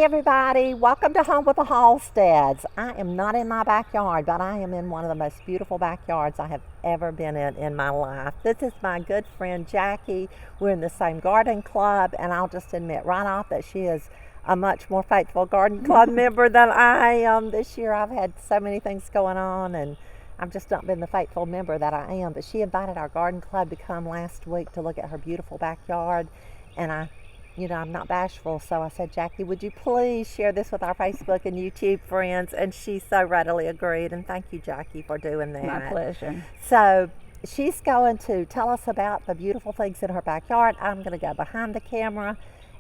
Hi everybody, welcome to Home with the Halsteads. I am not in my backyard, but I am in one of the most beautiful backyards I have ever been in my life. This is my good friend Jackie. We're in the same garden club, and I'll just admit right off that she is a much more faithful garden club member than I am. This year I've had so many things going on, and I've just not been the faithful member that I am. But she invited our garden club to come last week to look at her beautiful backyard, and I'm not bashful, so I said, Jackie, would you please share this with our Facebook and YouTube friends? And she so readily agreed, and thank you, Jackie, for doing that. My pleasure. So she's going to tell us about the beautiful things in her backyard. I'm going to go behind the camera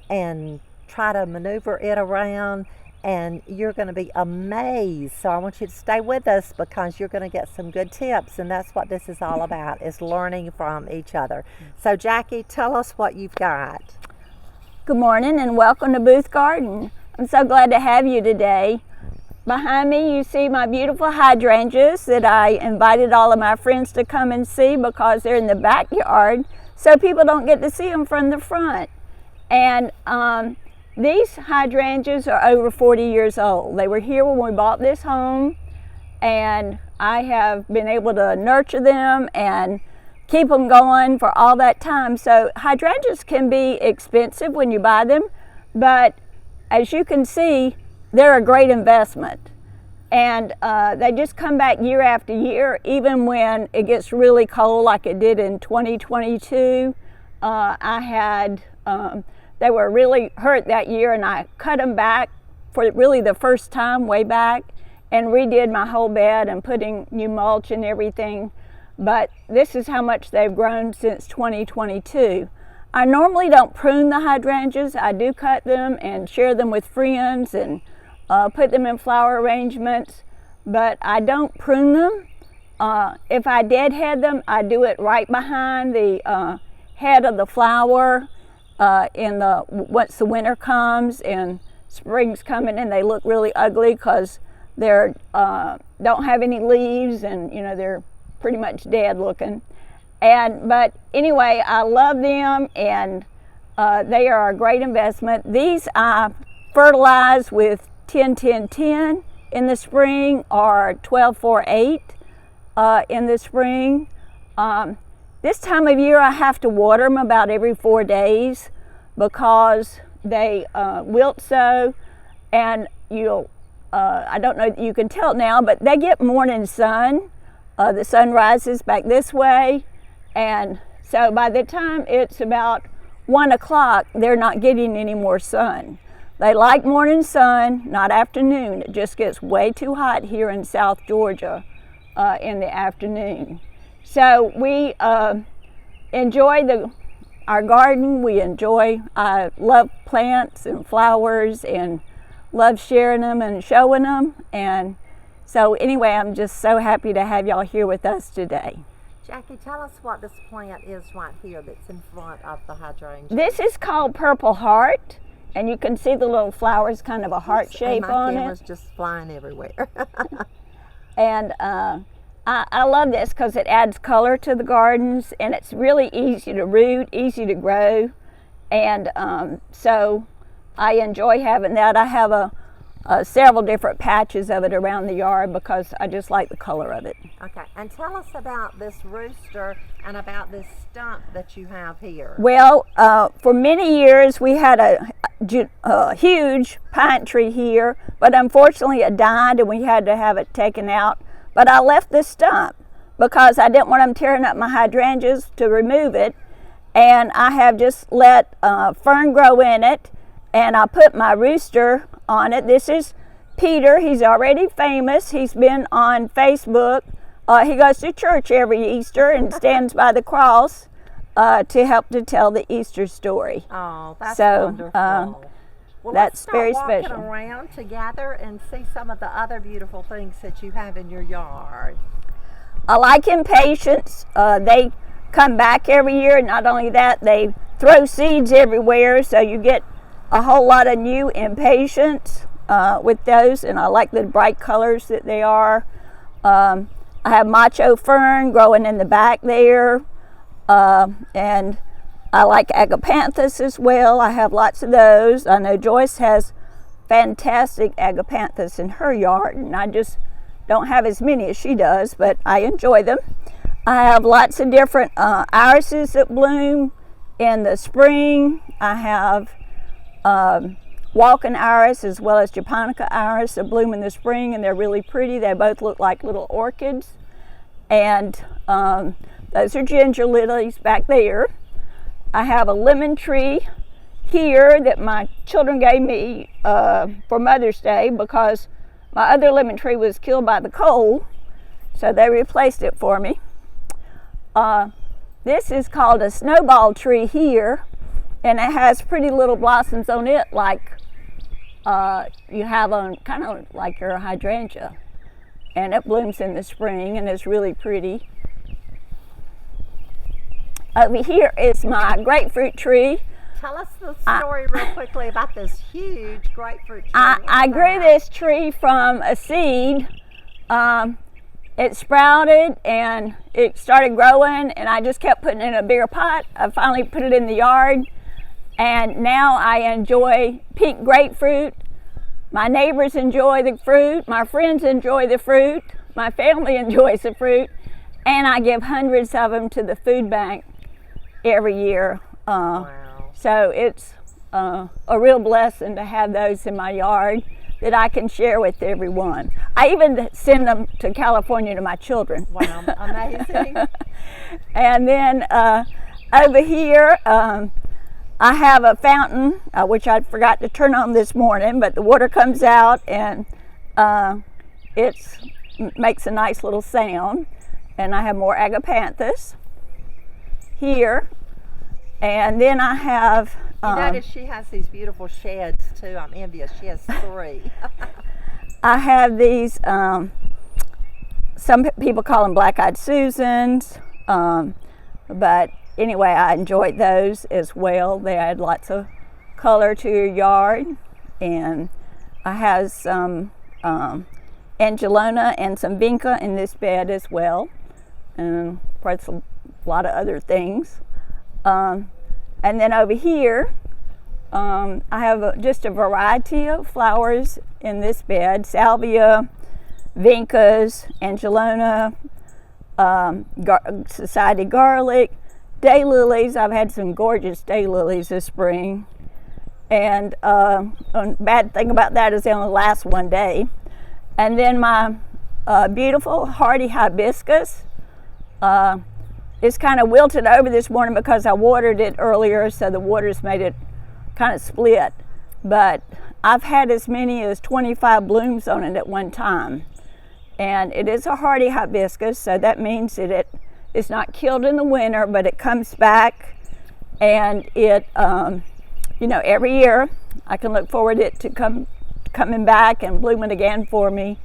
and try to maneuver it around, and you're going to be amazed. So I want you to stay with us because you're going to get some good tips, and that's what this is all about, is learning from each other. So Jackie, tell us what you've got. Good morning and welcome to Booth Garden. I'm so glad to have you today. Behind me you see my beautiful hydrangeas that I invited all of my friends to come and see because they're in the backyard, so people don't get to see them from the front. And these hydrangeas are over 40 years old. They were here when we bought this home, and I have been able to nurture them and keep them going for all that time. So hydrangeas can be expensive when you buy them, but as you can see, they're a great investment. And they just come back year after year, even when it gets really cold like it did in 2022. They were really hurt that year, and I cut them back for really the first time way back and redid my whole bed and putting new mulch and everything. But this is how much they've grown since 2022. I normally don't prune the hydrangeas. I do cut them and share them with friends and put them in flower arrangements, but I don't prune them. If I deadhead them, I do it right behind the head of the flower once the winter comes and spring's coming, and they look really ugly because they don't have any leaves, and they're pretty much dead looking. But anyway, I love them, and they are a great investment. These I fertilize with 10-10-10 in the spring, or 12-4-8 in the spring. This time of year I have to water them about every 4 days because they wilt so, and I don't know if you can tell now, but they get morning sun. The sun rises back this way, and so by the time it's about 1 o'clock, they're not getting any more sun. They like morning sun, not afternoon. It just gets way too hot here in South Georgia in the afternoon. So we enjoy our garden. I love plants and flowers and love sharing them and showing them. And so anyway, I'm just so happy to have y'all here with us today. Jackie, tell us what this plant is right here that's in front of the hydrangea. This is called Purple Heart, and you can see the little flowers, kind of a heart shape on it. My camera's just flying everywhere. And I love this because it adds color to the gardens, and it's really easy to root, easy to grow, and so I enjoy having that. I have several different patches of it around the yard because I just like the color of it. Okay, and tell us about this rooster and about this stump that you have here. Well, for many years we had a huge pine tree here, but unfortunately it died and we had to have it taken out. But I left the stump because I didn't want them tearing up my hydrangeas to remove it, and I have just let fern grow in it, and I put my rooster on it. This is Peter. He's already famous. He's been on Facebook. He goes to church every Easter and stands by the cross to help to tell the Easter story. Oh, that's wonderful. Well, that's very special. special. Let's walk around together and see some of the other beautiful things that you have in your yard. I like impatiens. They come back every year. Not only that, they throw seeds everywhere, so you get a whole lot of new impatiens with those, and I like the bright colors that they are. I have macho fern growing in the back there, and I like agapanthus as well. I have lots of those. I know Joyce has fantastic agapanthus in her yard, and I just don't have as many as she does, but I enjoy them. I have lots of different irises that bloom in the spring. I have walking iris as well as japonica iris that bloom in the spring, and they're really pretty. They both look like little orchids. And those are ginger lilies back there. I have a lemon tree here that my children gave me for Mother's Day because my other lemon tree was killed by the cold, so they replaced it for me. This is called a snowball tree here, and it has pretty little blossoms on it like you have on kind of like your hydrangea, and it blooms in the spring and it's really pretty. Over here is my grapefruit tree. Tell us the story real quickly about this huge grapefruit tree. I grew this tree from a seed. It sprouted and it started growing, and I just kept putting it in a bigger pot. I finally put it in the yard, and now I enjoy pink grapefruit. My neighbors enjoy the fruit, my friends enjoy the fruit, my family enjoys the fruit, and I give hundreds of them to the food bank every year. Wow. So it's a real blessing to have those in my yard that I can share with everyone. I even send them to California to my children. Wow, amazing. And then over here, I have a fountain, which I forgot to turn on this morning, but the water comes out and it makes a nice little sound. And I have more agapanthus here. And then I have... You notice she has these beautiful sheds too. I'm envious. She has 3. I have these, some people call them black-eyed Susans, but anyway, I enjoyed those as well. They add lots of color to your yard. And I have some Angelona and some Vinca in this bed as well, and plus a lot of other things. And then over here, I have just a variety of flowers in this bed. Salvia, Vincas, Angelona, Society garlic, daylilies. I've had some gorgeous daylilies this spring. And bad thing about that is they only last one day. And then my beautiful hardy hibiscus. It's kind of wilted over this morning because I watered it earlier, so the water's made it kind of split. But I've had as many as 25 blooms on it at one time. And it is a hardy hibiscus, so that means that it's not killed in the winter, but it comes back. And it, every year I can look forward to it coming back and blooming again for me.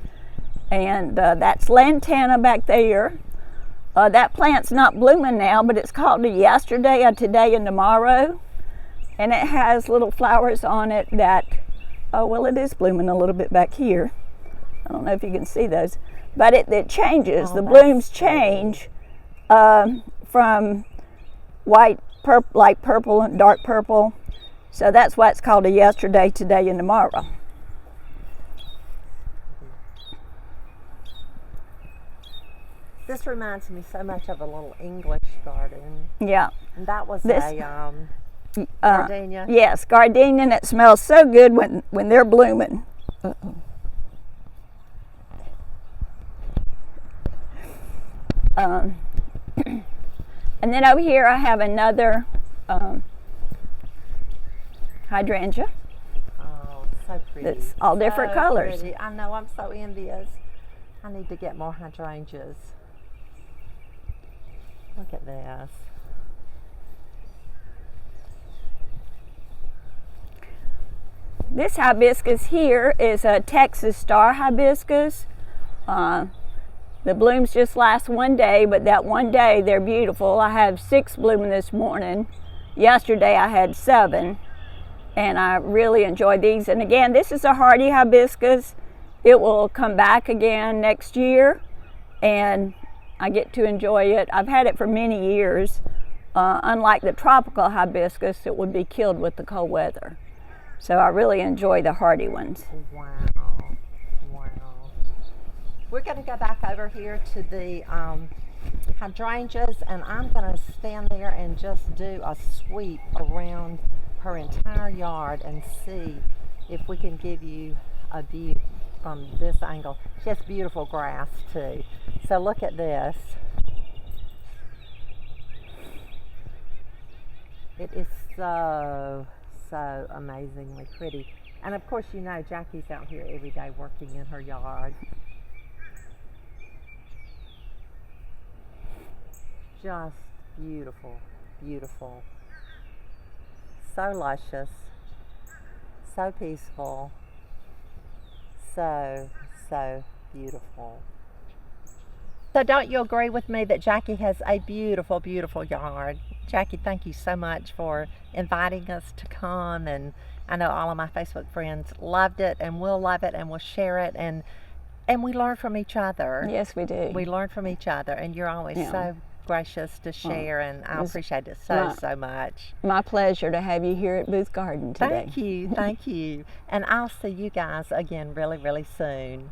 And that's lantana back there. That plant's not blooming now, but it's called a yesterday, a today, and tomorrow. And it has little flowers on it that, it is blooming a little bit back here. I don't know if you can see those. But it changes. The blooms change from white, light purple, and dark purple. So that's why it's called a yesterday, today, and tomorrow. This reminds me so much of a little English garden. Yeah. And that was a gardenia. Yes, gardenia, and it smells so good when they're blooming. Uh-oh. And then over here I have another hydrangea. Oh, so pretty. It's all different colors. Pretty. I know, I'm so envious. I need to get more hydrangeas. Look at this. This hibiscus here is a Texas star hibiscus. The blooms just last one day, but that one day they're beautiful. I have 6 blooming this morning. Yesterday I had 7, and I really enjoy these. And again, this is a hardy hibiscus. It will come back again next year, and I get to enjoy it. I've had it for many years. Unlike the tropical hibiscus, it would be killed with the cold weather. So I really enjoy the hardy ones. Wow. Wow. We're going to go back over here to the hydrangeas, and I'm going to stand there and just do a sweep around her entire yard and see if we can give you a view from this angle. She has beautiful grass too. So look at this. It is so amazingly pretty. And of course, you know, Jackie's out here every day working in her yard. Just beautiful, beautiful. So luscious, so peaceful, so beautiful. So don't you agree with me that Jackie has a beautiful, beautiful yard? Jackie, thank you so much for inviting us to come, and I know all of my Facebook friends loved it and will love it and will share it, and we learn from each other. Yes, we do. We learn from each other, and you're always so gracious to share, and I appreciate it so much. My pleasure to have you here at Booth Garden today. Thank you, thank you. And I'll see you guys again really, really soon.